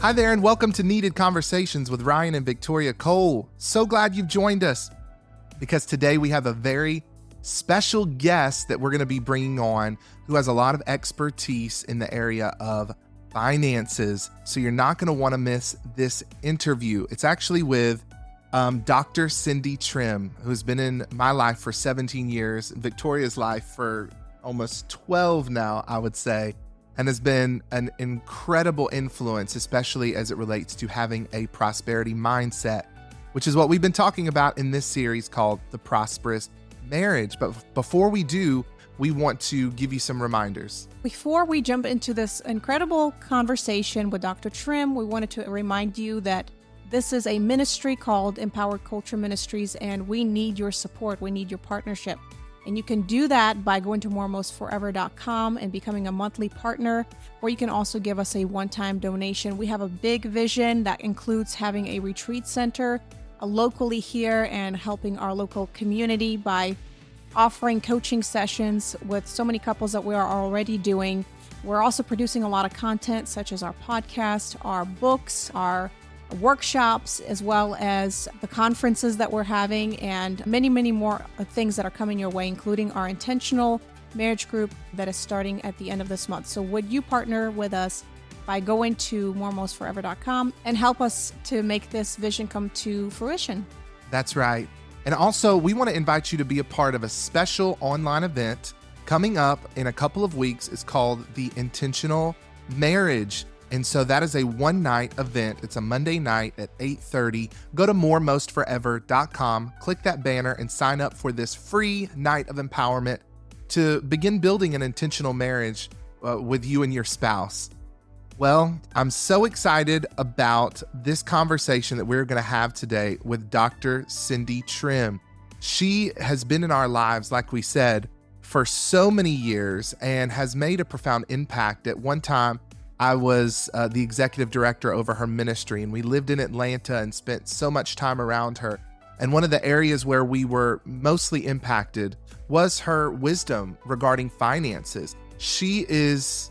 Hi there, and welcome to Needed Conversations with Ryan and Victoria Cole. So glad you've joined us because today we have a very special guest that we're going to be bringing on who has a lot of expertise in the area of finances. So you're not going to want to miss this interview. It's actually with Dr. Cindy Trimm, who's been in my life for 17 years, Victoria's life for almost 12 now, I would say, and has been an incredible influence, especially as it relates to having a prosperity mindset, which is what we've been talking about in this series called The Prosperous Marriage. But before we do, we want to give you some reminders. Before we jump into this incredible conversation with Dr. Trimm, we wanted to remind you that this is a ministry called Empowered Culture Ministries, and we need your support. We need your partnership. And you can do that by going to moremostforever.com and becoming a monthly partner, or you can also give us a one-time donation. We have a big vision that includes having a retreat center locally here and helping our local community by offering coaching sessions with so many couples that we are already doing. We're also producing a lot of content such as our podcast, our books, our workshops, as well as the conferences that we're having and many, many more things that are coming your way, including our intentional marriage group that is starting at the end of this month. So would you partner with us by going to moremostforever.com and help us to make this vision come to fruition? That's right. And also, we want to invite you to be a part of a special online event coming up in a couple of weeks. It's called the Intentional Marriage. And so that is a one-night event. It's a Monday night at 8:30. Go to moremostforever.com, click that banner, and sign up for this free night of empowerment to begin building an intentional marriage with you and your spouse. Well, I'm so excited about this conversation that we're going to have today with Dr. Cindy Trimm. She has been in our lives, like we said, for so many years and has made a profound impact. At one time, I was the executive director over her ministry, and we lived in Atlanta and spent so much time around her. And one of the areas where we were mostly impacted was her wisdom regarding finances. She is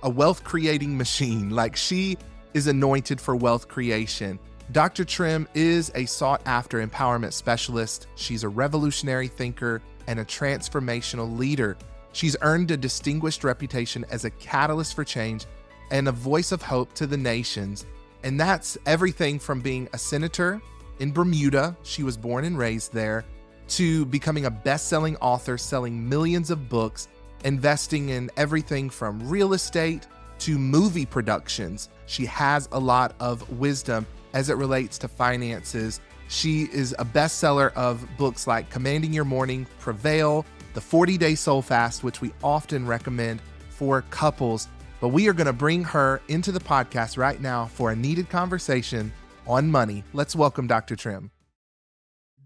a wealth creating machine. Like, she is anointed for wealth creation. Dr. Trimm is a sought after empowerment specialist. She's a revolutionary thinker and a transformational leader. She's earned a distinguished reputation as a catalyst for change and a voice of hope to the nations. And that's everything from being a senator in Bermuda, she was born and raised there, to becoming a best-selling author, selling millions of books, investing in everything from real estate to movie productions. She has a lot of wisdom as it relates to finances. She is a bestseller of books like Commanding Your Morning, Prevail, the 40-Day Soul Fast, which we often recommend for couples. But we are going to bring her into the podcast right now for a needed conversation on money. Let's welcome Dr. Trimm.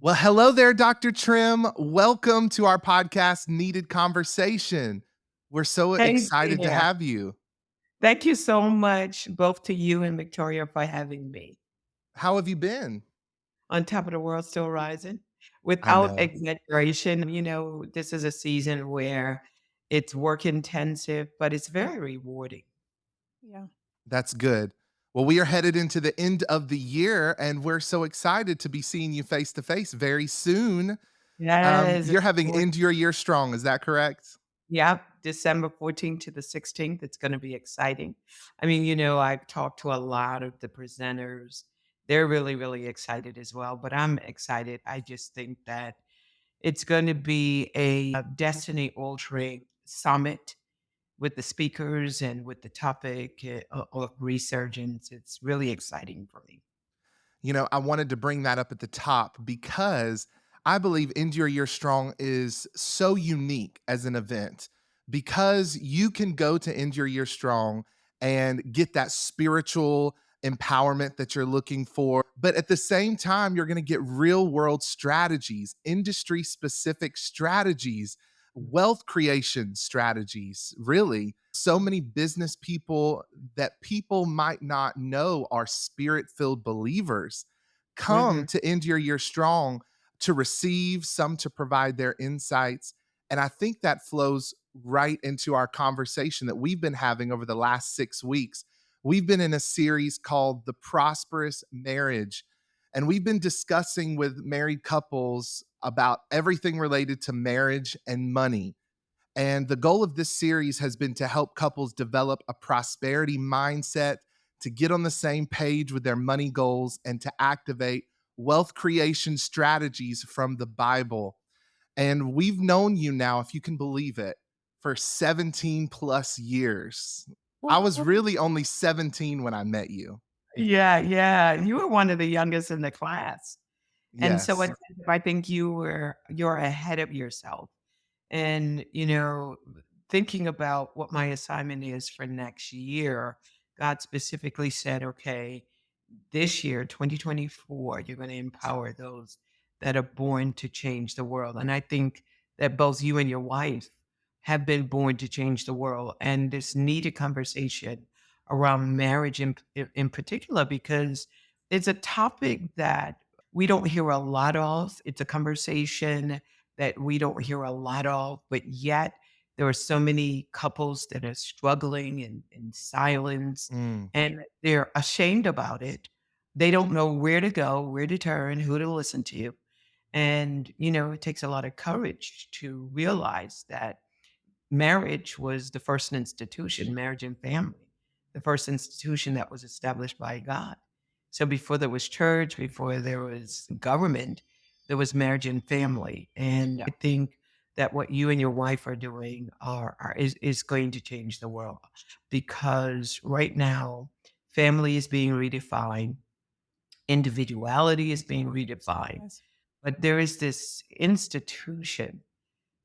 Well, hello there, Dr. Trimm. Welcome to our podcast, Needed Conversation. We're so Hey excited to there. have you. Thank you so much, both to you and Victoria, for having me. How have you been? On top of the world, still rising. I Without know. exaggeration, this is a season where it's work intensive, but it's very rewarding. Yeah. That's good. Well, we are headed into the end of the year, and we're so excited to be seeing you face to face very soon. Yes. You're having End Your Year Strong, is that correct? Yep, December 14th to the 16th. It's going to be exciting. I've talked to a lot of the presenters. They're really, really excited as well, but I'm excited. I just think that it's going to be a destiny altering summit with the speakers and with the topic of resurgence. It's really exciting for me. I wanted to bring that up at the top because I believe End Your Year Strong is so unique as an event because you can go to End Your Year Strong and get that spiritual empowerment that you're looking for. But at the same time, you're going to get real world strategies, industry specific strategies, wealth creation strategies, really. So many business people that people might not know are spirit filled believers come Mhm. to End Your Year Strong to receive, some to provide their insights. And I think that flows right into our conversation that we've been having over the last 6 weeks, We've been in a series called The Prosperous Marriage, and we've been discussing with married couples about everything related to marriage and money. And the goal of this series has been to help couples develop a prosperity mindset, to get on the same page with their money goals, and to activate wealth creation strategies from the Bible. And we've known you now, if you can believe it, for 17 plus years. I was Well, really only 17 when I met you. Yeah, yeah. You were one of the youngest in the class. And so Yes. I think you're ahead of yourself. And, thinking about what my assignment is for next year, God specifically said, okay, this year, 2024, you're going to empower those that are born to change the world. And I think that both you and your wife have been born to change the world. And this needed conversation around marriage in particular, because it's a topic that we don't hear a lot of. It's a conversation that we don't hear a lot of, but yet there are so many couples that are struggling in silence Mm, and they're ashamed about it. They don't know where to go, where to turn, who to listen to. And, it takes a lot of courage to realize that marriage was the first institution, marriage and family, the first institution that was established by God. So before there was church, before there was government, there was marriage and family. And I think that what you and your wife are doing is going to change the world, because right now family is being redefined, individuality is being redefined, yes. but there is this institution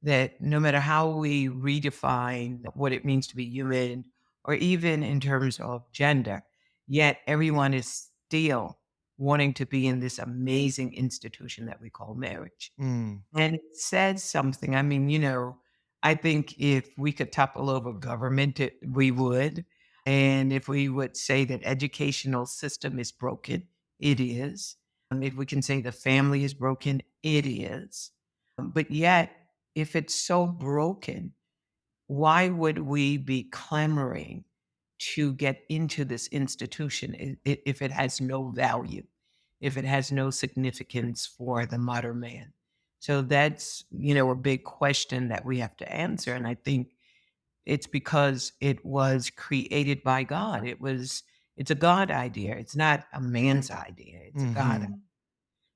that no matter how we redefine what it means to be human, or even in terms of gender, yet everyone is still wanting to be in this amazing institution that we call marriage. mm, And it says something. I mean, I think if we could topple over government, we would. And if we would say that educational system is broken, it is. If we can say the family is broken, it is. But yet, if it's so broken, why would we be clamoring to get into this institution if it has no value, if it has no significance for the modern man? So that's, a big question that we have to answer. And I think it's because it was created by God. It's a God idea. It's not a man's idea. It's a God. mhm.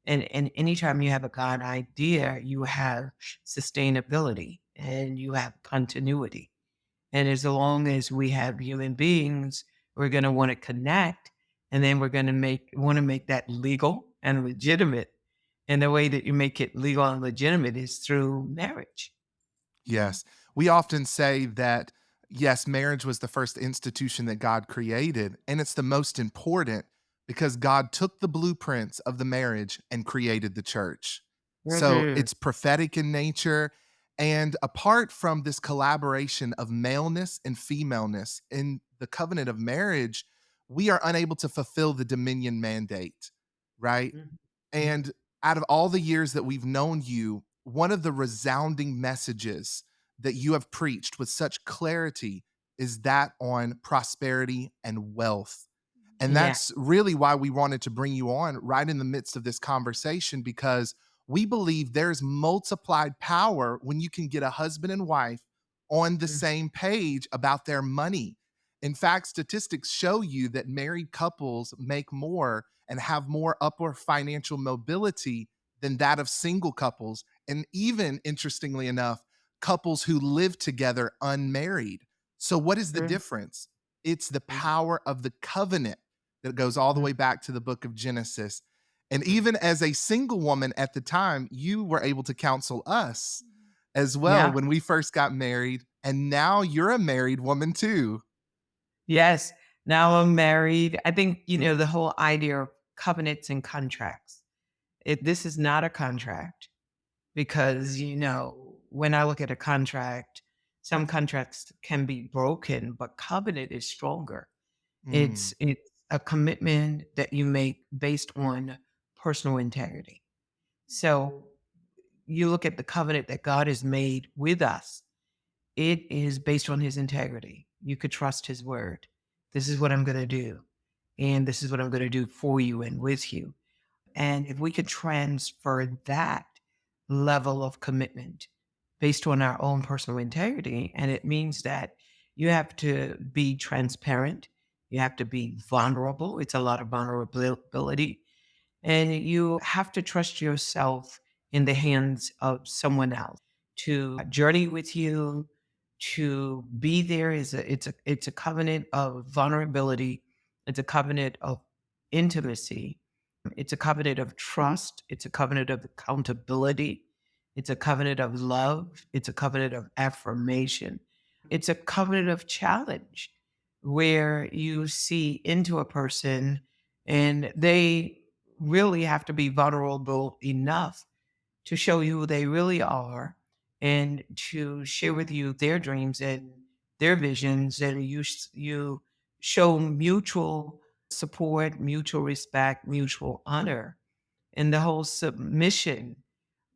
And anytime you have a God idea, you have sustainability and you have continuity. And as long as we have human beings, we're going to want to connect, and then we're going to make that legal and legitimate. And the way that you make it legal and legitimate is through marriage. Yes. We often say that, yes, marriage was the first institution that God created, and it's the most important because God took the blueprints of the marriage and created the church. So Mhm. it's prophetic in nature. And apart from this collaboration of maleness and femaleness in the covenant of marriage, we are unable to fulfill the dominion mandate, right? Mhm. Mhm. And out of all the years that we've known you, one of the resounding messages that you have preached with such clarity is that on prosperity and wealth. And Yeah. that's really why we wanted to bring you on right in the midst of this conversation, because we believe there's multiplied power when you can get a husband and wife on the Mm. same page about their money. In fact, statistics show you that married couples make more and have more upward financial mobility than that of single couples. And even interestingly enough, couples who live together unmarried. So, what is the Mhm. difference? It's the Mhm. power of the covenant that goes all the Mhm. way back to the book of Genesis. And Mhm. even as a single woman at the time, you were able to counsel us as well Yeah. when we first got married. And now you're a married woman too. Yes. Now I'm married. I think, the whole idea of covenants and contracts. This is not a contract, because, when I look at a contract, some contracts can be broken, but covenant is stronger. Mm, It's a commitment that you make based on personal integrity. So you look at the covenant that God has made with us, it is based on his integrity. You could trust his word. This is what I'm going to do. And this is what I'm going to do for you and with you. And if we could transfer that level of commitment based on our own personal integrity, and it means that you have to be transparent, you have to be vulnerable. It's a lot of vulnerability. And you have to trust yourself in the hands of someone else to journey with you, to be there. It's a covenant of vulnerability. It's a covenant of intimacy. It's a covenant of trust. It's a covenant of accountability. It's a covenant of love. It's a covenant of affirmation. It's a covenant of challenge where you see into a person and they really have to be vulnerable enough to show you who they really are and to share with you their dreams and their visions. And you show mutual support, mutual respect, mutual honor, and the whole submission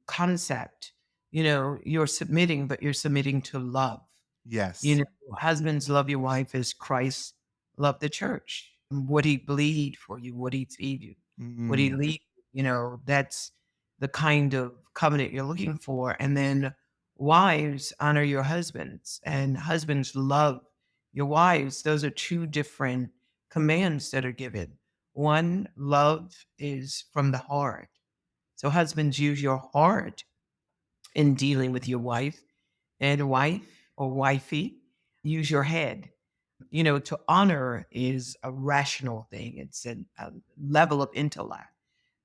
concept. You're submitting, but you're submitting to love. You Yes. know, husbands, love your wife as Christ loved the church. Would he bleed for you? Would he feed you? Would he Mm, lead you? That's the kind of covenant you're looking for. And then wives, honor your husbands, and husbands, love your wives. Those are two different commands that are given. One, love is from the heart. So husbands, use your heart in dealing with your wife, and wife or wifey, use your head. To honor is a rational thing. It's a level of intellect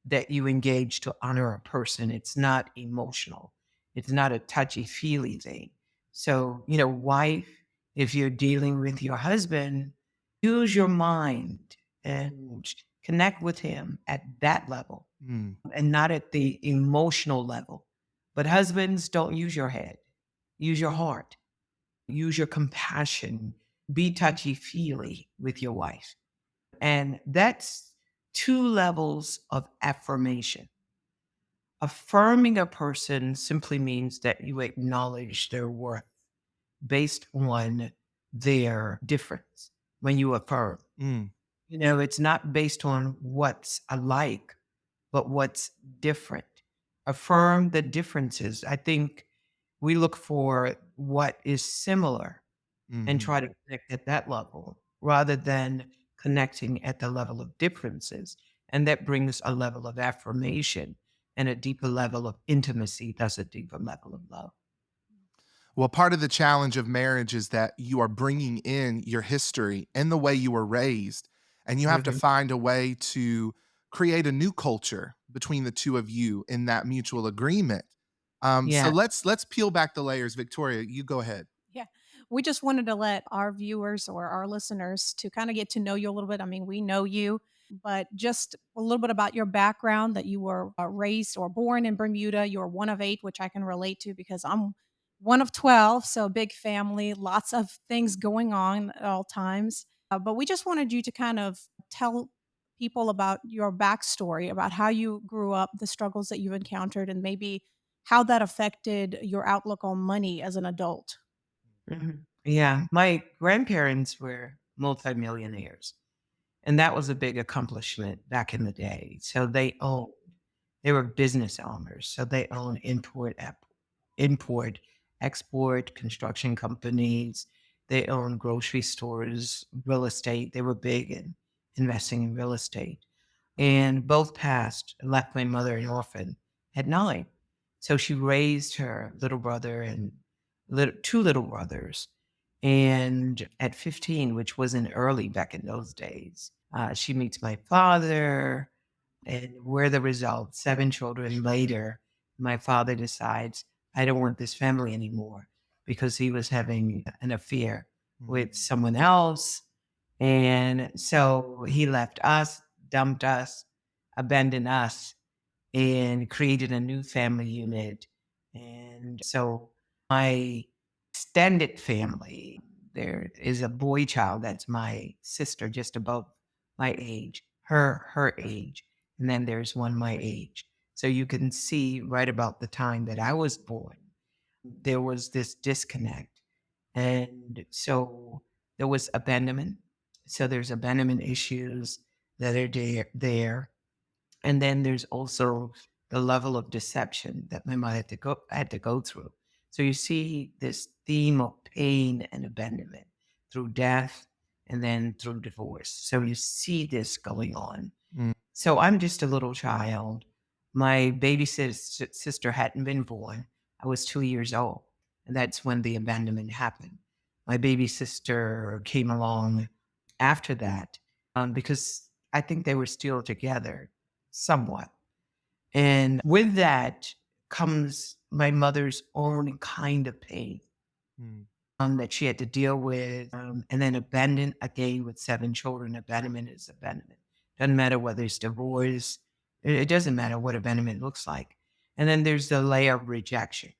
that you engage to honor a person. It's not emotional. It's not a touchy feely thing. So, wife, if you're dealing with your husband, use your mind and connect with him at that level mm. and not at the emotional level. But husbands, don't use your head. Use your heart. Use your compassion. Be touchy feely with your wife. And that's two levels of affirmation. Affirming a person simply means that you acknowledge their worth based on their difference when you affirm. Mm. It's not based on what's alike, but what's different. Affirm the differences. I think we look for what is similar and Mhm. try to connect at that level rather than connecting at the level of differences. And that brings a level of affirmation and a deeper level of intimacy. That's a deeper level of love. Well, part of the challenge of marriage is that you are bringing in your history and the way you were raised, and you have to Mhm. find a way to create a new culture between the two of you in that mutual agreement. So Yeah. let's peel back the layers. Victoria, you go ahead. Yeah. We just wanted to let our viewers or our listeners to kind of get to know you a little bit. I mean, we know you, but just a little bit about your background, that you were raised or born in Bermuda. You're one of eight, which I can relate to because I'm one of 12. So big family, lots of things going on at all times. But we just wanted you to kind of tell people about your backstory, about how you grew up, the struggles that you've encountered, and maybe how that affected your outlook on money as an adult. Mhm. Yeah. My grandparents were multimillionaires, and that was a big accomplishment back in the day. So they were business owners. So they owned import, export, construction companies. They owned grocery stores, real estate. They were big in investing in real estate. And both passed and left my mother an orphan at 9. So she raised her little brother and two little brothers. And at 15, which wasn't early back in those days, she meets my father, and we're the result. 7 children later, my father decides, I don't want this family anymore because he was having an affair with Mm. someone else. And so he left us, dumped us, abandoned us, and created a new family unit. And so my extended family, there is a boy child that's my sister, just above my age, her age, and then there's one my age. So you can see right about the time that I was born, there was this disconnect. And so there was abandonment, So there's abandonment issues that are there. And then there's also the level of deception that my mother had to go through. So you see this theme of pain and abandonment through death and then through divorce. So you see this going on. Mm, So I'm just a little child. My sister hadn't been born. I was 2 years old. And that's when the abandonment happened. My baby sister came along after that because I think they were still together somewhat. And with that comes my mother's own kind of pain mm, that she had to deal with. And then abandoned again with 7 children. Abandonment is abandonment. Doesn't matter whether it's divorce, it doesn't matter what abandonment looks like. And then there's the layer of rejection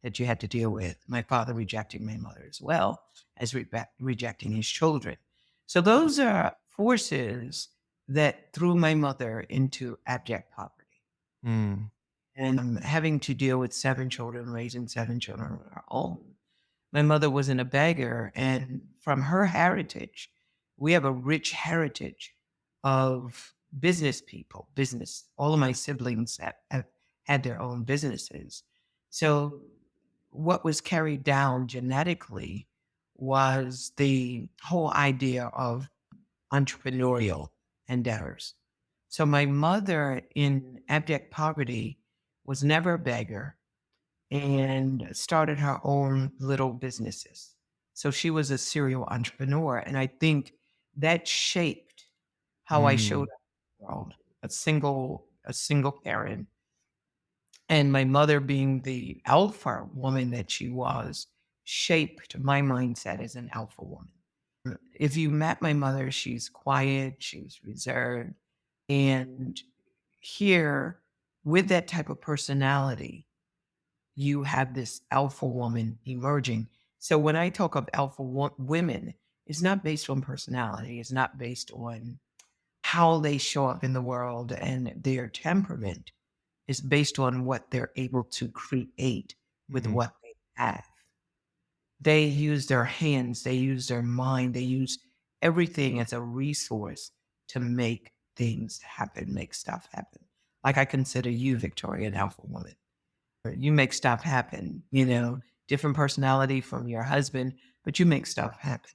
that you had to deal with. My father rejecting my mother as well as rejecting his children. So those are forces that threw my mother into abject poverty. mm, And having to deal with 7 children, raising 7 children on our own. My mother wasn't a beggar, and from her heritage, we have a rich heritage of business people, business. All of my siblings have had their own businesses. So what was carried down genetically was the whole idea of entrepreneurial endeavors. So my mother in abject poverty was never a beggar and started her own little businesses. So she was a serial entrepreneur. And I think that shaped how I showed mm, up in the world, a single parent. And my mother being the alpha woman that she was, shaped my mindset as an alpha woman. If you met my mother, she's quiet, she's reserved. And here, with that type of personality, you have this alpha woman emerging. So when I talk of women, it's not based on personality, it's not based on how they show up in the world and their temperament. It's based on what they're able to create with mm, what they have. They use their hands, they use their mind, they use everything as a resource to make things happen, make stuff happen. Like I consider you, Victoria, an alpha woman. You make stuff happen, different personality from your husband, but you make stuff happen.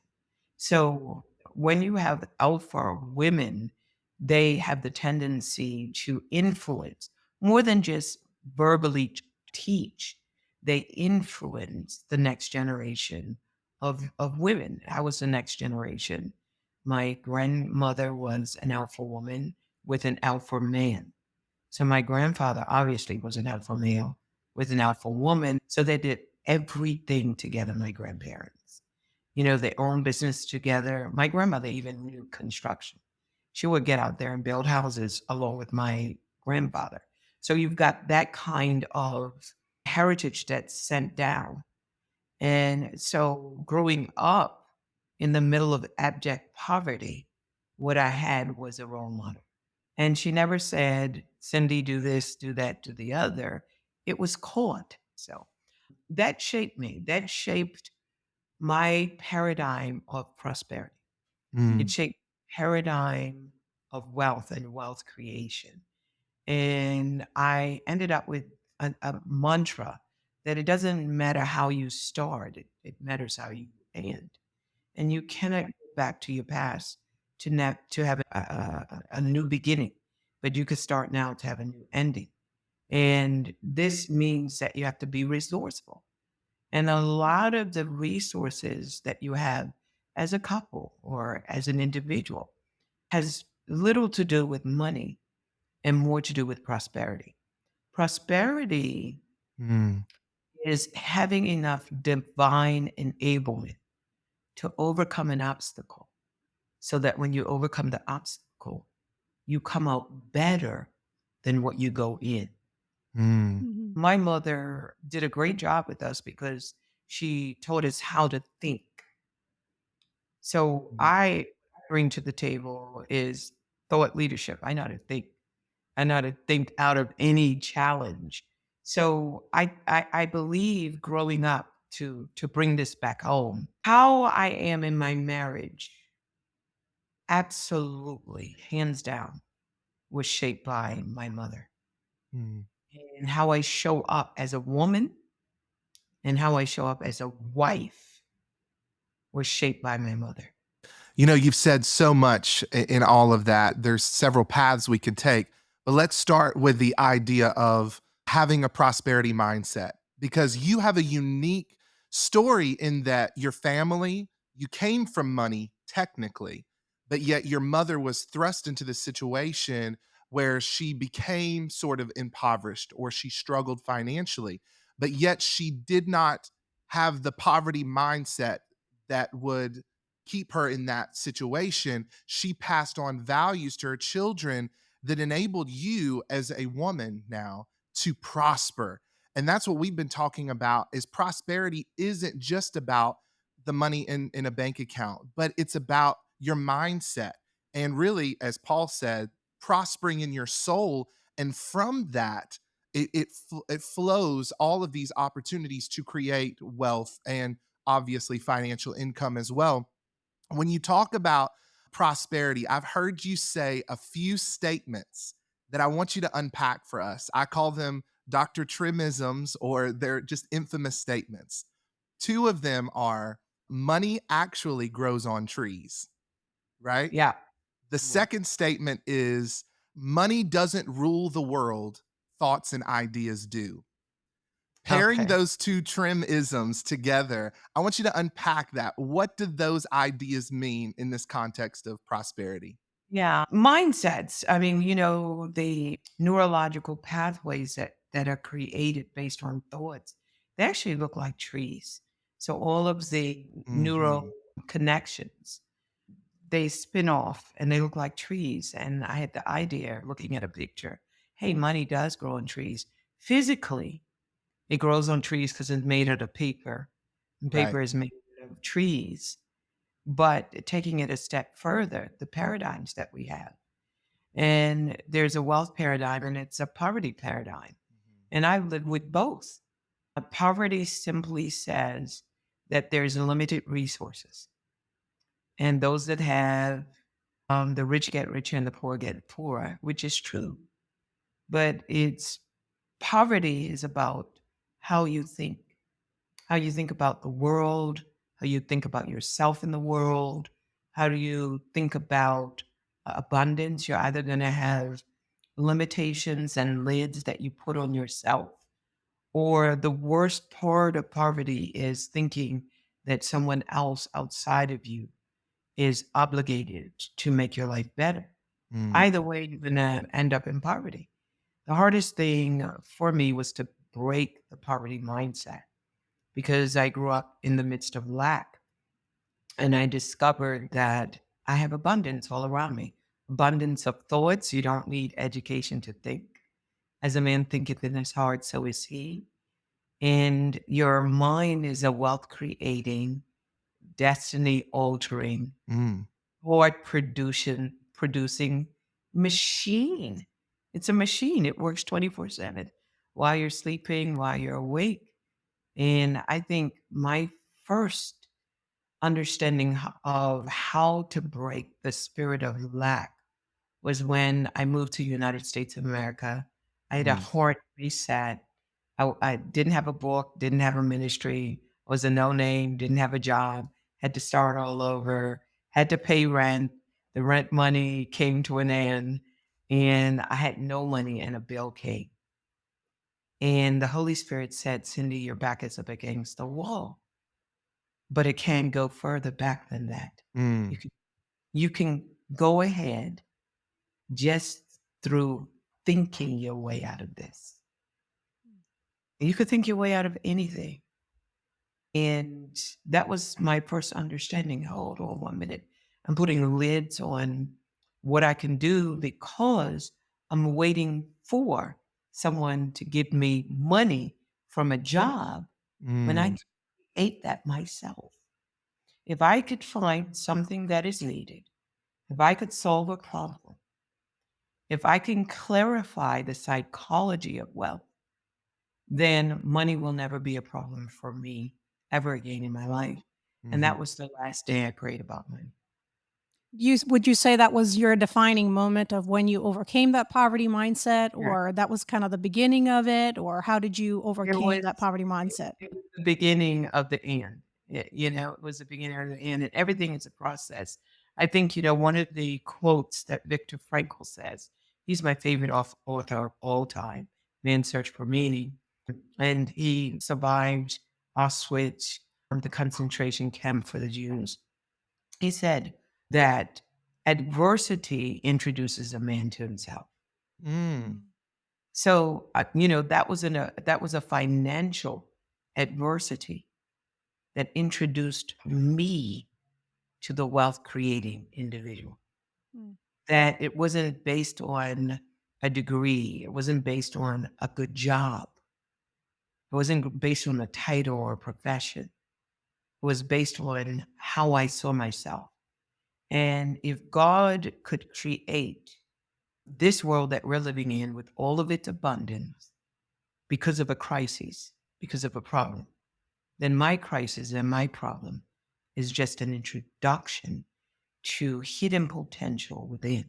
So when you have alpha women, they have the tendency to influence more than just verbally teach. They influence the next generation of women. I was the next generation. My grandmother was an alpha woman with an alpha man. So my grandfather obviously was an alpha male with an alpha woman. So they did everything together, my grandparents. They owned business together. My grandmother even knew construction. She would get out there and build houses along with my grandfather. So you've got that kind of heritage that's sent down. And so growing up in the middle of abject poverty, what I had was a role model. And she never said, Cindy, do this, do that, do the other. It was caught. So that shaped me. That shaped my paradigm of prosperity. It mm, shaped paradigm of wealth and wealth creation. And I ended up with a mantra that it doesn't matter how you start, it matters how you end. And you cannot go back to your past to have a new beginning, but you could start now to have a new ending. And this means that you have to be resourceful. And a lot of the resources that you have as a couple or as an individual has little to do with money and more to do with prosperity. Prosperity mm, is having enough divine enablement to overcome an obstacle so that when you overcome the obstacle, you come out better than what you go in. mm, Mhm. My mother did a great job with us because she taught us how to think. So mm, I bring to the table is thought leadership. I know how to think. I know how to think out of any challenge. So I believe growing up to bring this back home, how I am in my marriage absolutely, hands down, was shaped by my mother. Mm. And how I show up as a woman and how I show up as a wife was shaped by my mother. You know, you've said so much in all of that. There's several paths we could take, but let's start with the idea of having a prosperity mindset because you have a unique story in that your family, you came from money technically, but yet your mother was thrust into the situation where she became sort of impoverished or she struggled financially, but yet she did not have the poverty mindset that would keep her in that situation. She passed on values to her children that enabled you as a woman now to prosper. And that's what we've been talking about is prosperity isn't just about the money in a bank account, but it's about your mindset. And really, as Paul said, prospering in your soul. And from that, it flows all of these opportunities to create wealth and obviously financial income as well. When you talk about prosperity, I've heard you say a few statements that I want you to unpack for us. I call them Dr. Trimmisms, or they're just infamous statements. Two of them are money actually grows on trees, right? Yeah. The Yeah. second statement is money doesn't rule the world, thoughts and ideas do. Pairing Okay. those two trim isms together, I want you to unpack that. What do those ideas mean in this context of prosperity? Yeah. Mindsets. I mean, the neurological pathways that are created based on thoughts, they actually look like trees. So all of the neural Mhm. connections, they spin off and they look like trees. And I had the idea looking at a picture. Hey, money does grow on trees. Physically, it grows on trees because it's made out of paper. And Right. paper is made out of trees. But taking it a step further, the paradigms that we have. And there's a wealth paradigm and it's a poverty paradigm. And I live with both. Poverty simply says that there's limited resources. And those that have the rich get richer and the poor get poorer, which is true. But it's poverty is about how you think about the world, how you think about yourself in the world, how do you think about abundance. You're either going to have limitations and lids that you put on yourself, or the worst part of poverty is thinking that someone else outside of you is obligated to make your life better. Mm. Either way, you're going to end up in poverty. The hardest thing for me was to break the poverty mindset because I grew up in the midst of lack. And I discovered that I have abundance all around me. Abundance of thoughts. You don't need education to think. As a man thinketh in his heart, so is he. And your mind is a wealth creating, destiny altering, Mm. thought producing machine. It's a machine. It works 24/7 while you're sleeping, while you're awake. And I think my first understanding of how to break the spirit of lack was when I moved to United States of America. I had a Mm. hard reset. I didn't have a book, didn't have a ministry, was a no name, didn't have a job, had to start all over, had to pay rent. The rent money came to an end, and I had no money, and a bill came. And the Holy Spirit said, Cindy, your back is up against the wall. But it can go further back than that. Mm. You can, you can go ahead just through thinking your way out of this. You could think your way out of anything. And that was my first understanding. Hold on 1 minute. I'm putting lids on what I can do because I'm waiting for someone to give me money from a job when I Mm. can create that myself. If I could find something that is needed, if I could solve a problem, if I can clarify the psychology of wealth, then money will never be a problem for me ever again in my life. And Mhm. that was the last day I prayed about money. Would you say that was your defining moment of when you overcame that poverty mindset, Yeah. or that was kind of the beginning of it, or how did you It overcame was that poverty mindset? it was the beginning of the end. It was the beginning of the end, and everything is a process. I think, one of the quotes that Viktor Frankl says, he's my favorite author of all time, Man's Search for Meaning. And he survived Auschwitz, the concentration camp for the Jews. He said that adversity introduces a man to himself. Mm, So, that was a financial adversity that introduced me to the wealth creating individual. Mm, That it wasn't based on a degree, it wasn't based on a good job, it wasn't based on a title or a profession. It was based on how I saw myself. And if God could create this world that we're living in with all of its abundance because of a crisis, because of a problem, then my crisis and my problem is just an introduction to hidden potential within.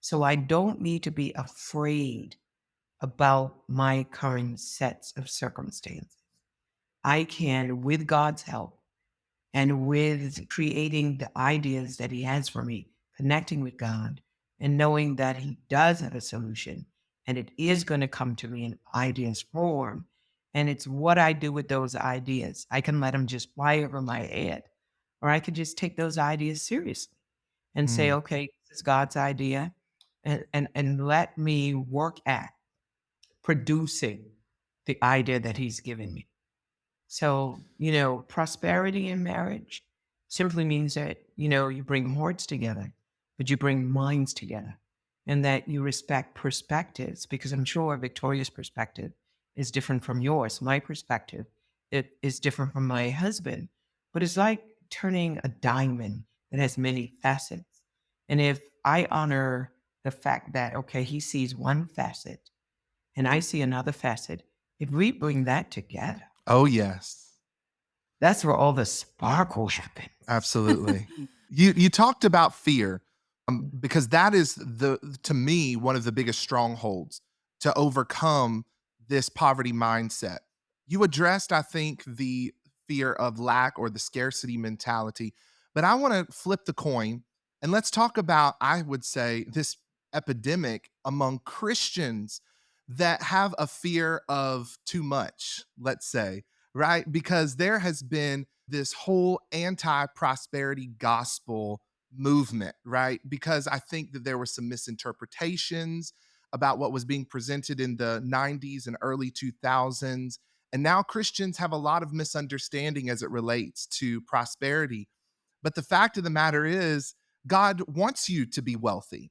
So I don't need to be afraid about my current sets of circumstances. I can, with God's help and with creating the ideas that He has for me, connecting with God and knowing that He does have a solution and it is going to come to me in ideas form. And it's what I do with those ideas. I can let them just fly over my head, or I could just take those ideas seriously and say, mm, okay, this is God's idea, and let me work at producing the idea that He's given me. So, prosperity in marriage simply means that, you bring hearts together, but you bring minds together, and that you respect perspectives, because I'm sure Victoria's perspective is different from yours. My perspective, it is different from my husband, but it's like turning a diamond that has many facets. And if I honor the fact that, okay, he sees one facet and I see another facet, if we bring that together, oh, yes. that's where all the sparkle happens. Absolutely. You talked about fear, because that is to me one of the biggest strongholds to overcome this poverty mindset. You addressed, I think, the fear of lack or the scarcity mentality, but I want to flip the coin and let's talk about, I would say, this epidemic among Christians that have a fear of too much, let's say, right? Because there has been this whole anti prosperity gospel movement, right? Because I think that there were some misinterpretations about what was being presented in the 90s and early 2000s. And now Christians have a lot of misunderstanding as it relates to prosperity. But the fact of the matter is, God wants you to be wealthy.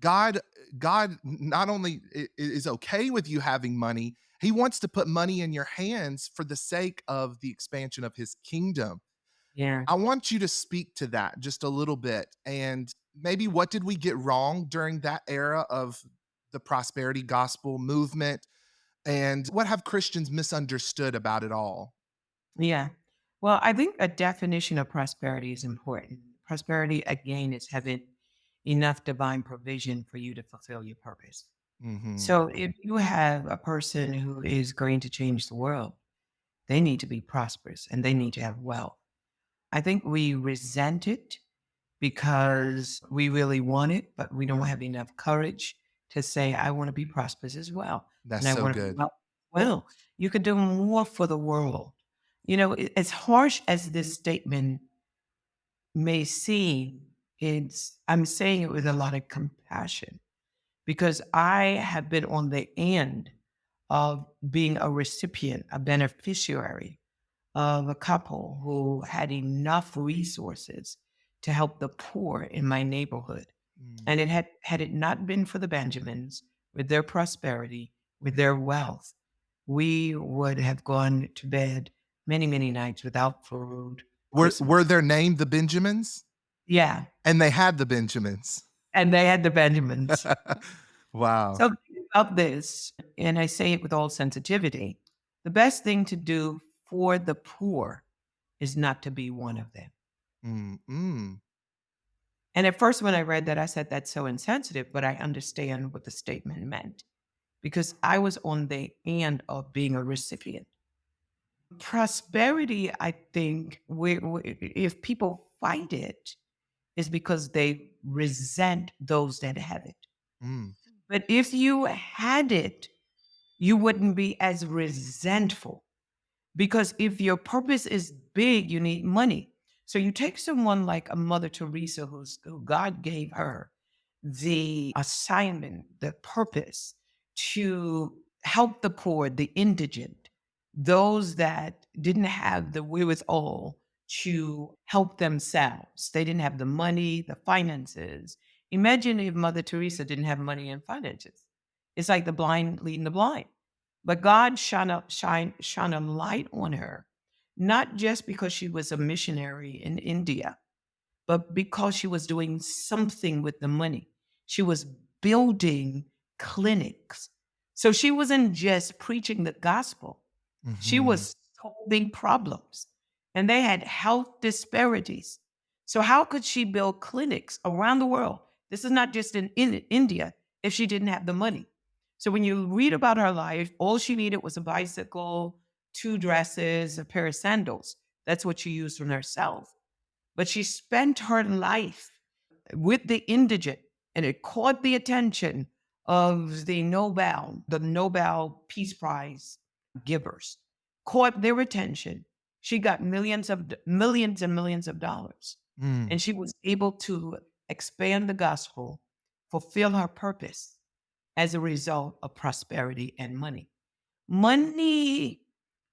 God, God not only is okay with you having money, He wants to put money in your hands for the sake of the expansion of His kingdom. Yeah. I want you to speak to that just a little bit. And maybe what did we get wrong during that era of the prosperity gospel movement? And what have Christians misunderstood about it all? Yeah. Well, I think a definition of prosperity is important. Prosperity, again, is having enough divine provision for you to fulfill your purpose. Hmm. So if you have a person who is going to change the world, they need to be prosperous and they need to have wealth. I think we resent it because we really want it, but we don't have enough courage to say, I want to be prosperous as well. That's And I so want to be good. well. You could do more for the world. As harsh as this statement may seem, I'm saying it with a lot of compassion because I have been on the end of being a recipient, a beneficiary of a couple who had enough resources to help the poor in my neighborhood. Mm. And had it not been for the Benjamins, with their prosperity, with their wealth, we would have gone to bed many, many nights without food, Were Christmas. their name the Benjamins? Yeah. And they had the Benjamins. And they had the Benjamins. Wow. So think about this, and I say it with all sensitivity. The best thing to do for the poor is not to be one of them. Mm, mm. And at first, when I read that, I said, that's so insensitive, but I understand what the statement meant because I was on the end of being a recipient. Prosperity, I think, if people fight it, is because they resent those that have it. Mm, But if you had it, you wouldn't be as resentful. Because if your purpose is big, you need money. So you take someone like a Mother Teresa, who God gave her the assignment, the purpose to help the poor, the indigent, those that didn't have the wherewithal to help themselves. They didn't have the money, the finances. Imagine if Mother Teresa didn't have money and finances. It's like the blind leading the blind. But God shone a light on her, not just because she was a missionary in India, but because she was doing something with the money. She was building clinics. So she wasn't just preaching the gospel, she mhm. was solving problems. And they had health disparities. So, how could she build clinics around the world? This is not just in India if she didn't have the money. So, when you read about her life, all she needed was a bicycle, two dresses, a pair of sandals. That's what she used on herself. But she spent her life with the indigent, and it caught the attention of the Nobel Peace Prize givers, caught their attention. She got millions and millions of dollars, Mm, and she was able to expand the gospel, fulfill her purpose as a result of prosperity and money. Money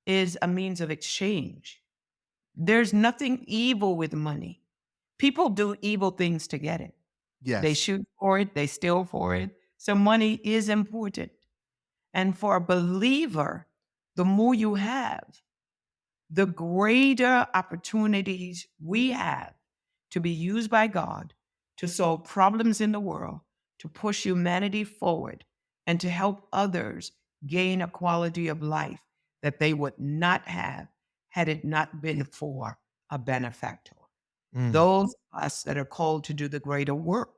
is a means of exchange. There's nothing evil with money. People do evil things to get it. They yes. shoot for it, they steal for it. So money is important. And for a believer, the more you have, the greater opportunities we have to be used by God to solve problems in the world, to push humanity forward, and to help others gain a quality of life that they would not have had it not been for a benefactor. Mm, Those of us that are called to do the greater work.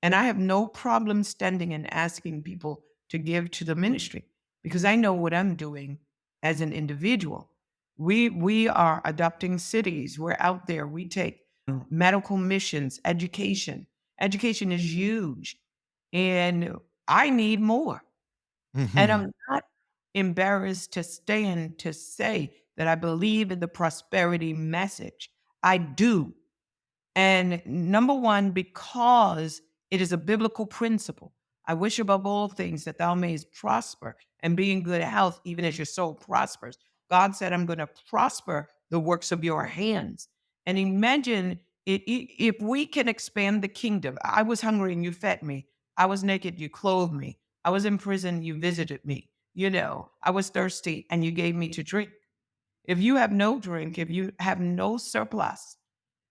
And I have no problem standing and asking people to give to the ministry because I know what I'm doing as an individual. We are adopting cities. We're out there. We take medical missions, education. Education is huge. And I need more. And mhm. I'm not embarrassed to stand to say that I believe in the prosperity message. I do. And number one, because it is a biblical principle. I wish above all things that thou mayest prosper and be in good health, even as your soul prospers. God said, I'm going to prosper the works of your hands. And imagine if we can expand the kingdom. I was hungry and you fed me. I was naked, you clothed me. I was in prison, you visited me. I was thirsty and you gave me to drink. If you have no drink, if you have no surplus,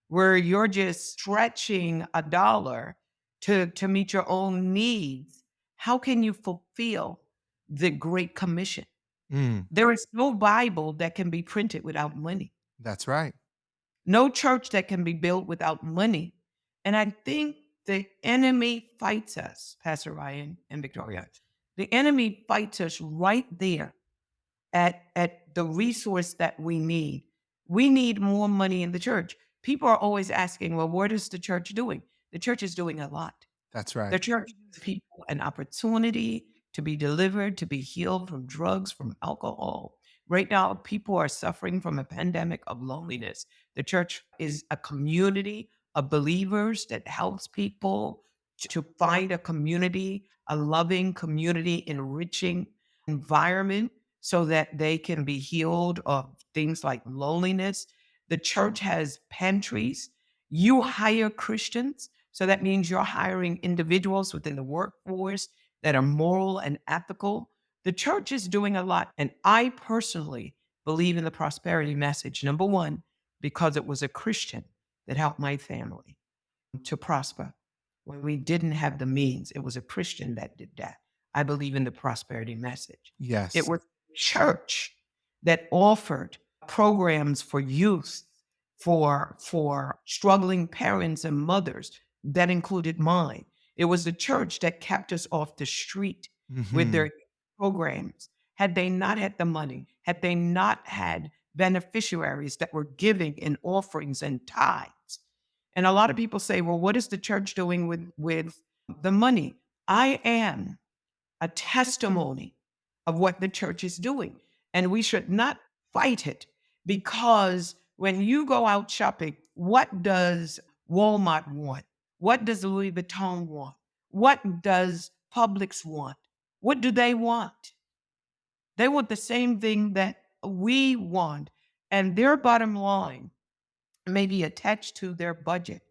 where you're just stretching a dollar to meet your own needs, how can you fulfill the Great Commission? Mm, There is no Bible that can be printed without money, that's right. no church that can be built without money. And I think the enemy fights us, Pastor Ryan and Victoria. The enemy fights us right there at the resource that we need. We need more money in the church. People are always asking, well, what is the church doing? The church is doing a lot. That's The right. church gives people an opportunity to be delivered, to be healed from drugs, from alcohol. Right now, people are suffering from a pandemic of loneliness. The church is a community of believers that helps people to find a community, a loving community, enriching environment so that they can be healed of things like loneliness. The church has pantries. You hire Christians, so that means you're hiring individuals within the workforce that are moral and ethical. The church is doing a lot. And I personally believe in the prosperity message. Number one, because it was a Christian that helped my family to prosper. When we didn't have the means, it was a Christian that did that. I believe in the prosperity message. It Yes. was church that offered programs for youth, for struggling parents and mothers. that included mine. It was the church that kept us off the street with Hmm. their programs. Had they not had the money, had they not had beneficiaries that were giving in offerings and tithes. And a lot of people say, well, what is the church doing with the money? I am a testimony of what the church is doing. And we should not fight it because when you go out shopping, what does Walmart want? What does Louis Vuitton want? What does Publix want? What do they want? They want the same thing that we want. And their bottom line may be attached to their budget,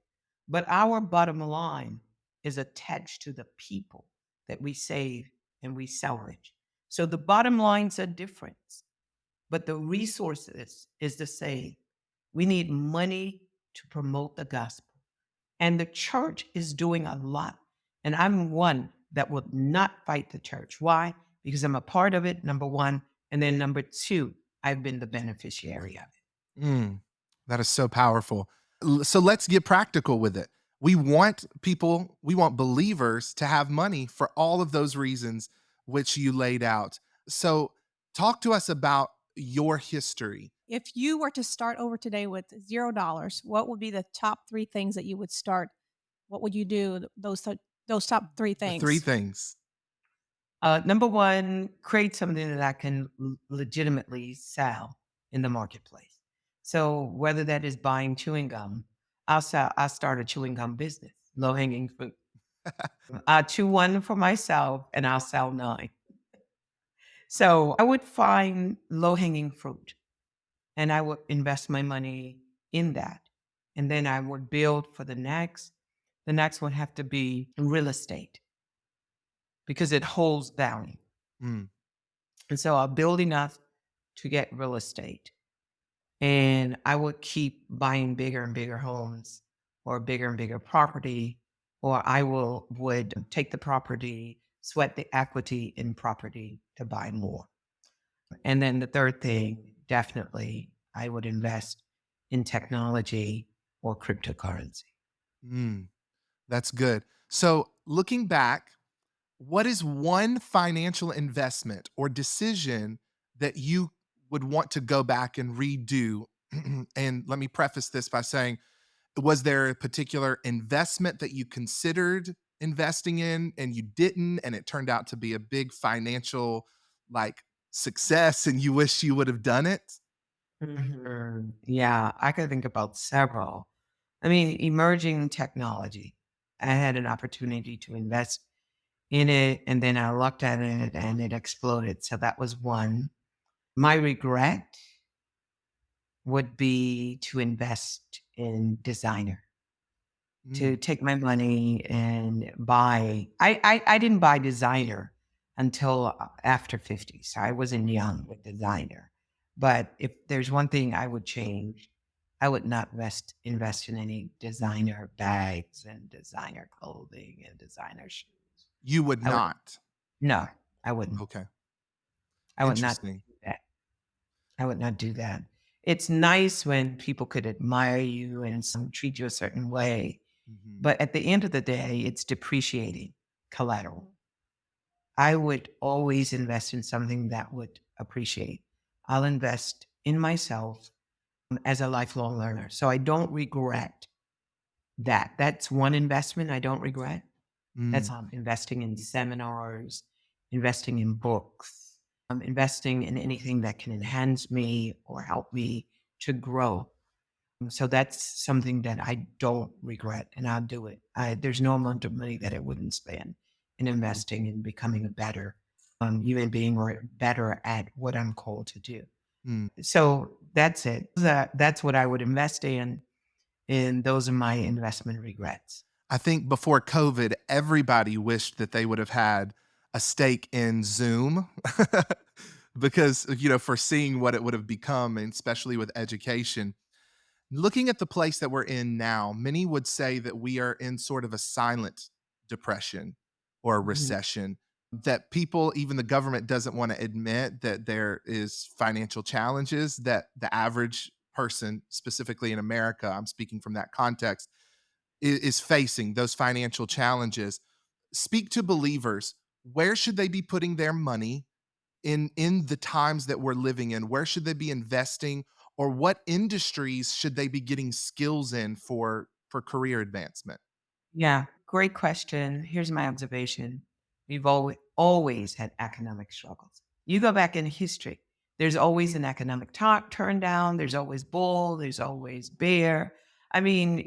but our bottom line is attached to the people that we save and we salvage. So the bottom line's a difference, but the resources is the same. We need money to promote the gospel. And the church is doing a lot. And I'm one that will not fight the church. Why? Because I'm a part of it, number one. And then number two, I've been the beneficiary of it. Mm, that is so powerful. So let's get practical with it. We want people, we want believers to have money for all of those reasons which you laid out. So talk to us about your history. If you were to start over today with $0, what would be the top three things that you would start? What would you do? Those top three The three things. things. Number one, create something that I can legitimately sell in the marketplace. So whether that is buying chewing gum, I'll start a chewing gum business, low hanging fruit. I chew one for myself and I'll sell nine. So I would find low hanging fruit and I would invest my money in that. And then I would build for the next. The next would have to be real estate because it holds value. Mm, And so I'll build enough to get real estate. And I would keep buying bigger and bigger homes or bigger and bigger property, or I would take the property, sweat the equity in property to buy more. And then the third thing, definitely, I would invest in technology or cryptocurrency. mm, that's good. So looking back, what is one financial investment or decision that you would want to go back and redo? And let me preface this by saying, was there a particular investment that you considered investing in and you didn't, and it turned out to be a big financial like success and you wish you would have done it? Mhm. Yeah, I could think about several. I mean, emerging technology. I had an opportunity to invest in it, and then I looked at it and it exploded. So that was one. My regret would be to invest in designer, to Mm, take my money and buy. I didn't buy designer until after 50. So I wasn't young with designer. But if there's one thing I would change, I would not invest in any designer bags and designer clothing and designer shoes. you would I would not. no, I wouldn't. Okay. I would not Interesting. do that. I would not do that. It's nice when people could admire you and treat you a certain way, Mhm. but at the end of the day, it's depreciating collateral. I would always invest in something that would appreciate. I'll invest in myself as a lifelong learner. So I don't regret that. That's one investment I don't regret. That's Mm. investing in seminars, investing in books, investing in anything that can enhance me or help me to grow. So that's something that I don't regret, and I'll do it. There's no amount of money that I wouldn't spend in investing in becoming a better human being or better at what I'm called to do. Mm. So that's it. That's what I would invest in, and those are my investment regrets. I think before COVID, everybody wished that they would have had a stake in Zoom because, foreseeing what it would have become, and especially with education. Looking at the place that we're in now, many would say that we are in sort of a silent depression or a Mhm. recession, that people, even the government, doesn't want to admit that there is financial challenges that the average person, specifically in America, I'm speaking from that context, is facing those financial challenges. Speak to believers. Where should they be putting their money in the times that we're living in? Where should they be investing, or what industries should they be getting skills in for career advancement? Yeah, great question. Here's my observation. We've always had economic struggles. You go back in history, there's always an economic turn down, there's always bull, there's always bear. I mean,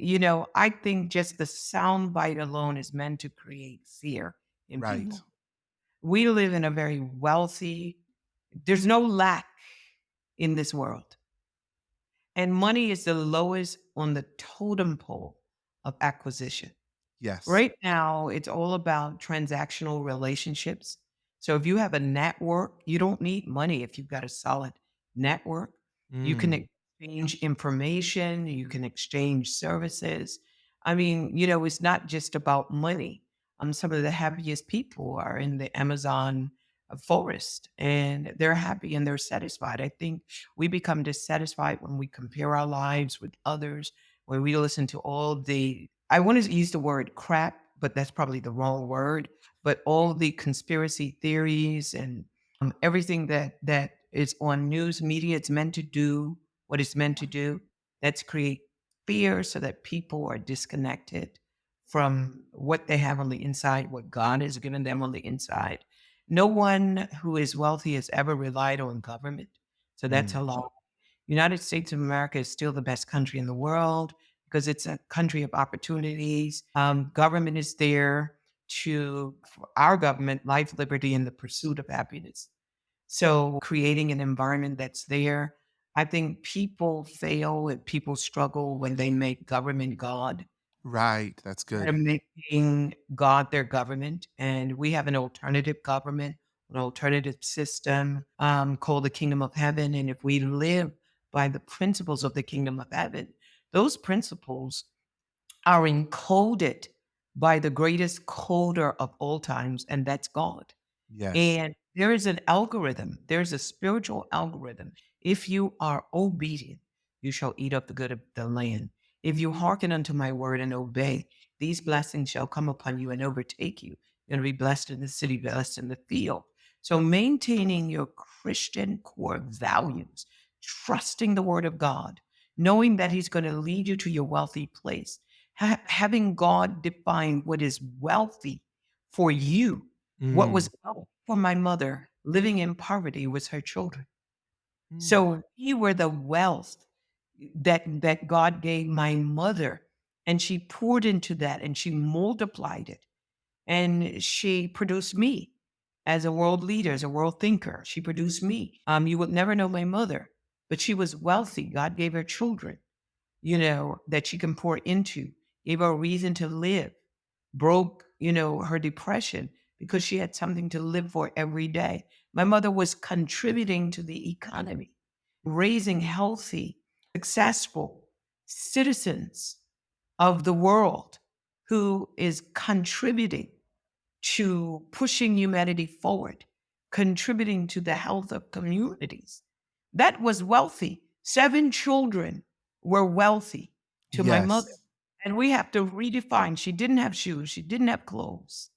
I think just the sound bite alone is meant to create fear in Right. people. We live in a very wealthy, there's no lack in this world. And money is the lowest on the totem pole of acquisition. Yes. Right now, it's all about transactional relationships. So if you have a network, you don't need money if you've got a solid network. You can Mm. exchange information, you can exchange services. I mean, it's not just about money. Some of the happiest people are in the Amazon forest, and they're happy and they're satisfied. I think we become dissatisfied when we compare our lives with others, when we listen to all the, I want to use the word crap, but that's probably the wrong word. But all the conspiracy theories and everything that is on news media, it's meant to do what it's meant to do. That's create fear so that people are disconnected from what they have on the inside, what God has given them on the inside. No one who is wealthy has ever relied on government. So that's Mm. a lie. United States of America is still the best country in the world because it's a country of opportunities. Government is there for our government, life, liberty, and the pursuit of happiness. So creating an environment that's there. I think people fail and people struggle when they make government God. Right. That's They're good. making God their government, and we have an alternative government, an alternative system called the Kingdom of Heaven. And if we live by the principles of the Kingdom of Heaven, those principles are encoded by the greatest coder of all times, and that's God. Yes. And there is an algorithm, there's a spiritual algorithm. If you are obedient, you shall eat up the good of the land. If you hearken unto my word and obey, these blessings shall come upon you and overtake you. You're going to be blessed in the city, blessed in the field. So maintaining your Christian core values, trusting the word of God, knowing that he's going to lead you to your wealthy place, having God define what is wealthy for you. What Mm. was wealth for my mother living in poverty was her children. Mm. So we were the wealth that God gave my mother, and she poured into that and she multiplied it. And she produced me as a world leader, as a world thinker. She produced me. You would never know my mother, but she was wealthy. God gave her children, that she can pour into, gave her a reason to live, broke, her depression because she had something to live for every day. My mother was contributing to the economy, raising healthy, successful citizens of the world who is contributing to pushing humanity forward, contributing to the health of communities. That was wealthy. 7 children were wealthy to my mother. Yes. And we have to redefine. She didn't have shoes, she didn't have clothes,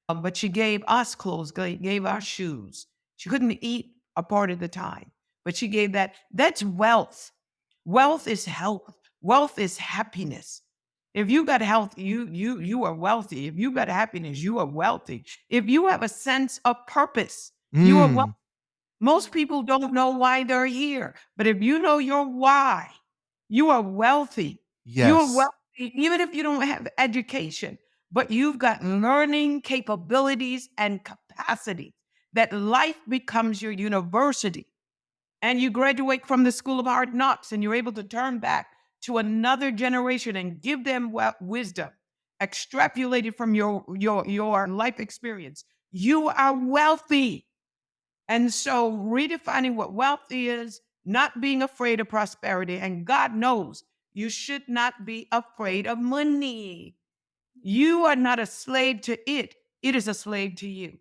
but she gave us clothes, gave us shoes. She couldn't eat a part of the time, but she gave that. That's wealth. Wealth is health. Wealth is happiness. If you got health, you are wealthy. If you got happiness, you are wealthy. If you have a sense of purpose, you are wealthy. Mm. Most people don't know why they're here, but if you know your why, you are wealthy. You are Yes. wealthy, even if you don't have education, but you've got learning capabilities and capacity that life becomes your university, and you graduate from the school of hard knocks and you're able to turn back to another generation and give them wisdom extrapolated from your life experience. You are wealthy. And so redefining what wealth is, not being afraid of prosperity, and God knows you should not be afraid of money. You are not a slave to it. It is a slave to you.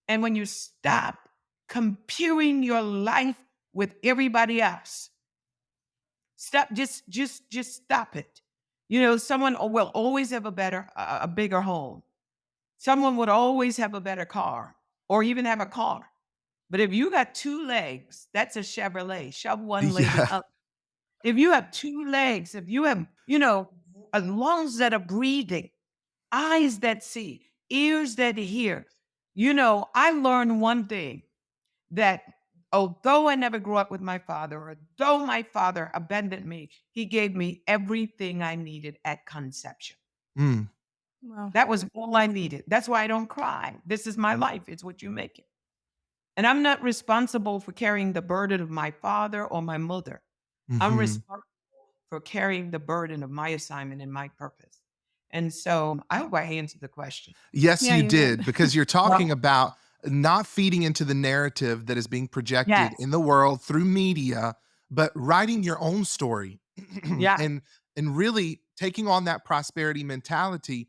And when you stop comparing your life with everybody else, stop, just stop it. Someone will always have a bigger home. Someone would always have a better car or even have a car. But if you got two legs, that's a Chevrolet. Shove one leg in Yeah. up. If you have two legs, if you have, lungs that are breathing, eyes that see, ears that hear, I learned one thing that although I never grew up with my father, or though my father abandoned me, he gave me everything I needed at conception. Mm, Wow. That was all I needed. That's why I don't cry. This is my life. It's what you make it. And I'm not responsible for carrying the burden of my father or my mother. I'm mhm. responsible for carrying the burden of my assignment and my purpose. And so I hope I answered the question. Yes, Yeah, you you did. did, because you're talking Well, about not feeding into the narrative that is being projected yes, in the world through media, but writing your own story yeah. and really taking on that prosperity mentality.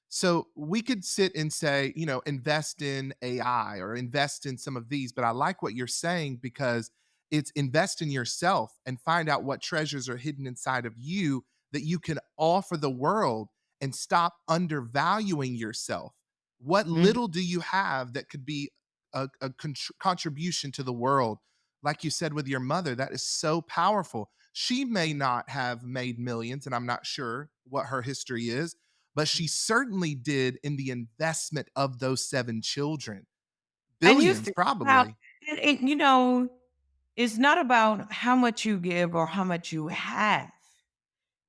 So we could sit and say, invest in AI or invest in some of these, but I like what you're saying because it's invest in yourself and find out what treasures are hidden inside of you that you can offer the world and stop undervaluing yourself. What Mhm. little do you have that could be a contribution to the world? Like you said with your mother, that is so powerful. She may not have made millions, and I'm not sure what her history is, but she certainly did in the investment of those seven children. And you Billions, think about probably. it's not about how much you give or how much you have.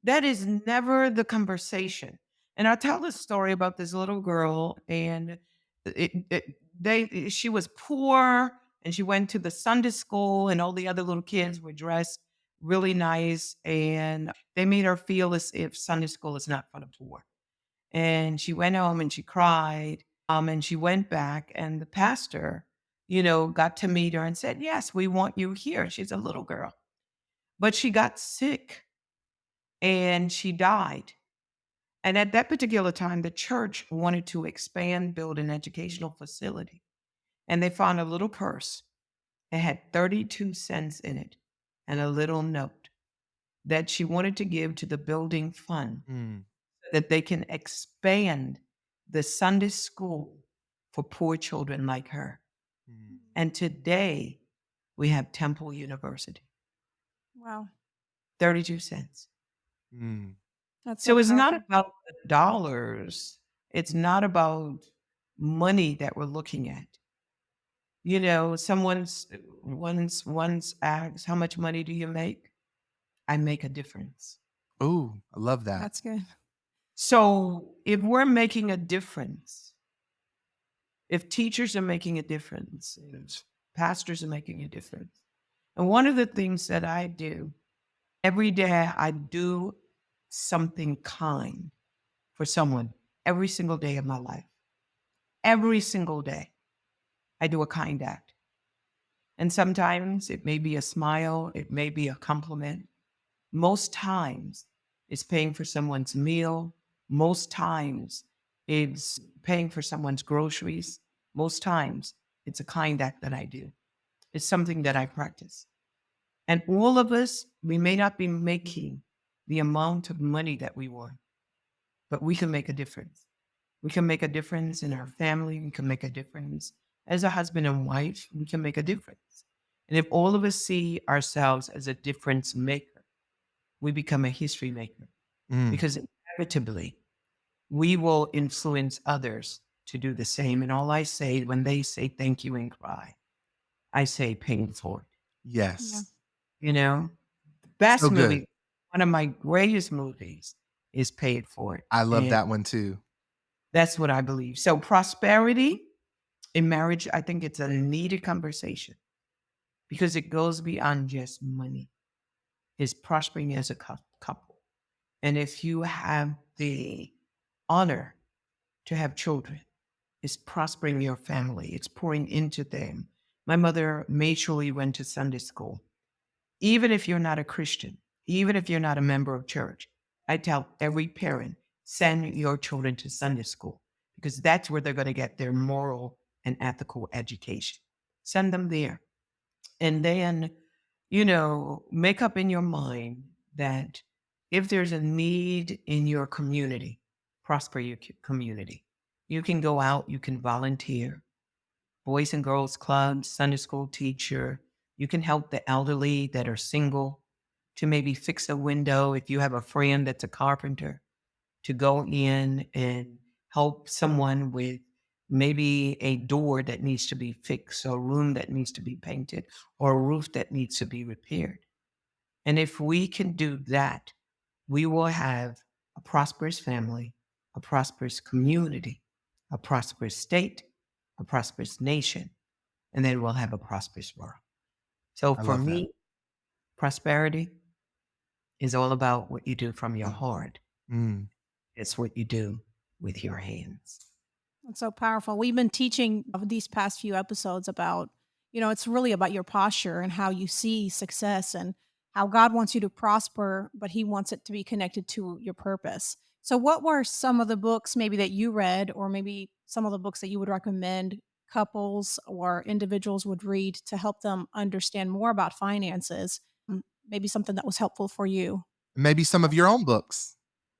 That is never the conversation. And I tell this story about this little girl, and she was poor, and she went to the Sunday school, and all the other little kids were dressed really nice, and they made her feel as if Sunday school is not for the poor. And she went home and she cried. And she went back, and the pastor, got to meet her and said, "Yes, we want you here." She's a little girl, but she got sick and she died. And at that particular time, the church wanted to expand, build an educational facility. And they found a little purse. It had 32 cents in it and a little note that she wanted to give to the building fund Mm, so that they can expand the Sunday school for poor children like her. mm, And today we have Temple University, Wow. 32 cents. mm. That's so So it's not powerful. about the dollars. It's not about money that we're looking at. Someone's once asked, "How much money do you make?" I make a difference. Oh, I love that. That's good. So if we're making a difference, if teachers are making a difference, if pastors are making a difference, and one of the things that I do every day, I do something kind for someone every single day of my life. Every single day, I do a kind act. And sometimes it may be a smile, it may be a compliment. Most times, it's paying for someone's meal. Most times, it's paying for someone's groceries. Most times, it's a kind act that I do. It's something that I practice. And all of us, we may not be making the amount of money that we want, but we can make a difference. We can make a difference in our family. We can make a difference as a husband and wife. We can make a difference. And if all of us see ourselves as a difference maker, we become a history maker Mm, because inevitably we will influence others to do the same. And all I say when they say thank you and cry, I say pay it forward. Yeah. yes. You know, So best good. movie, one of my greatest movies is Pay It Forward. I love And that one too. that's what I believe. So prosperity in marriage, I think it's a needed conversation because it goes beyond just money. It's prospering as a couple. And if you have the honor to have children, it's prospering your family. It's pouring into them. My mother made sure we went to Sunday school. Even if you're not a Christian, even if you're not a member of church, I tell every parent, send your children to Sunday school because that's where they're going to get their moral and ethical education. Send them there. And then, make up in your mind that If there's a need in your community, prosper your community. You can go out, you can volunteer, Boys and Girls Club, Sunday school teacher. You can help the elderly that are single to maybe fix a window. If you have a friend that's a carpenter, to go in and help someone with maybe a door that needs to be fixed, or a room that needs to be painted, or a roof that needs to be repaired. And if we can do that, we will have a prosperous family, a prosperous community, a prosperous state, a prosperous nation, and then we'll have a prosperous world. So I for love that. me, prosperity is all about what you do from your heart. Mm. It's what you do with your hands. It's so powerful. We've been teaching of these past few episodes about, it's really about your posture and how you see success and how God wants you to prosper, but he wants it to be connected to your purpose. So what were some of the books maybe that you read, or maybe some of the books that you would recommend couples or individuals would read to help them understand more about finances? Maybe something that was helpful for you. Maybe some of your own books.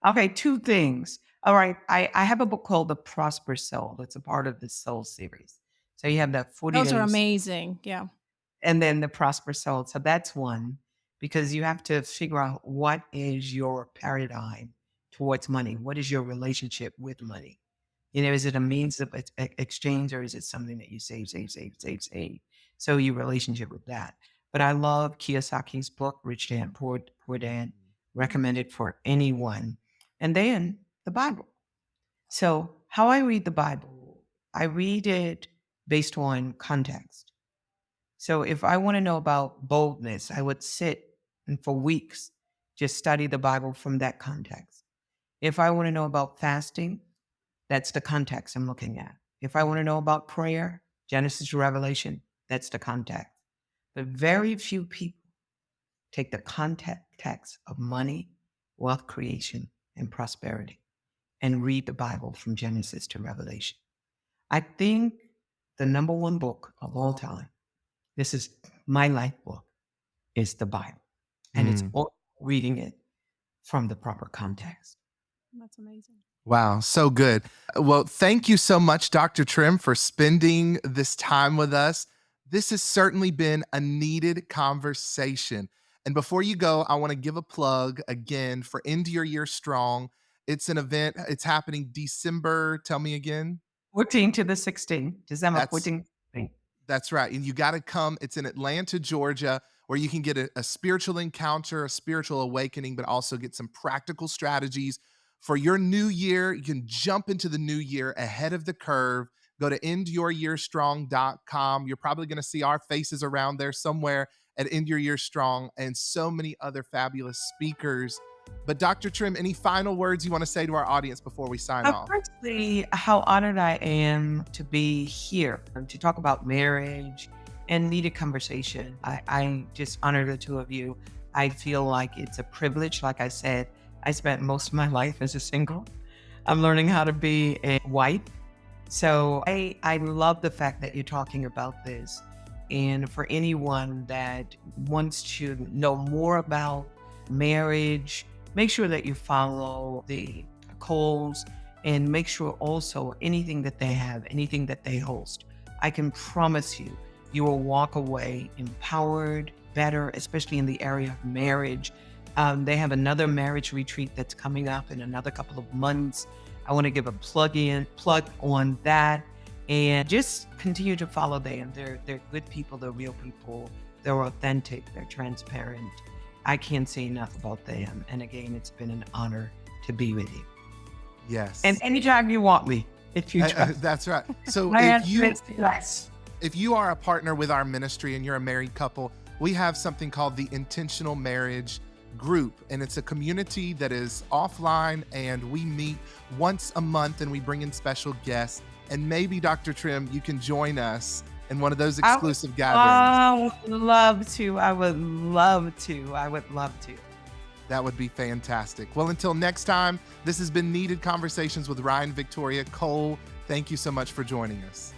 Okay, two things. All right. I have a book called The Prosperous Soul. It's a part of the Soul series. So you have that 40 Those are days amazing. Yeah. and then the Prosperous Soul. So that's one, because you have to figure out what is your paradigm towards money. What is your relationship with money? Is it a means of exchange, or is it something that you save, save, save, save, save? So your relationship with that. But I love Kiyosaki's book, Rich Dad, Poor Dad, recommended for anyone. And then the Bible. So how I read the Bible, I read it based on context. So if I want to know about boldness, I would sit and for weeks just study the Bible from that context. If I want to know about fasting, that's the context I'm looking at. If I want to know about prayer, Genesis to Revelation, that's the context. But very few people take the context of money, wealth creation, and prosperity and read the Bible from Genesis to Revelation. I think the number one book of all time, this is my life book, is the Bible. And it's Mm. all reading it from the proper context. That's amazing. Wow, so good. Well, thank you so much, Dr. Trimm, for spending this time with us. This has certainly been a needed conversation. And before you go, I want to give a plug again for End Your Year Strong. It's an event, it's happening December, tell me again. 14 to the 16th, December That's 14th. That's right. And you got to come. It's in Atlanta, Georgia, where you can get a spiritual encounter, a spiritual awakening, but also get some practical strategies for your new year. You can jump into the new year ahead of the curve. Go to endyouryearstrong.com. You're probably going to see our faces around there somewhere at End Your Year Strong, and so many other fabulous speakers. But Dr. Trimm, any final words you want to say to our audience before we sign off? Firstly, how honored I am to be here to talk about marriage and needed conversation. I just honor the two of you. I feel like it's a privilege. Like I said, I spent most of my life as a single. I'm learning how to be a wife. So I love the fact that you're talking about this. And for anyone that wants to know more about marriage, make sure that you follow the Coles, and make sure also anything that they have, anything that they host. I can promise you, you will walk away empowered, better, especially in the area of marriage. They have another marriage retreat that's coming up in another couple of months. I want to give a plug on that, and just continue to follow them. They're good people, they're real people, they're authentic, they're transparent. I can't say enough about them. And again, it's been an honor to be with you. Yes. And anytime you want me, if you trust. That's right. So My if answer is yes. if you are a partner with our ministry and you're a married couple, we have something called the Intentional Marriage Group. And it's a community that is offline, and we meet once a month and we bring in special guests. And maybe, Dr. Trimm, you can join us in one of those exclusive gatherings. I would love to. I would love to. I would love to. That would be fantastic. Well, until next time, this has been Needed Conversations with Ryan Victoria Cole. Thank you so much for joining us.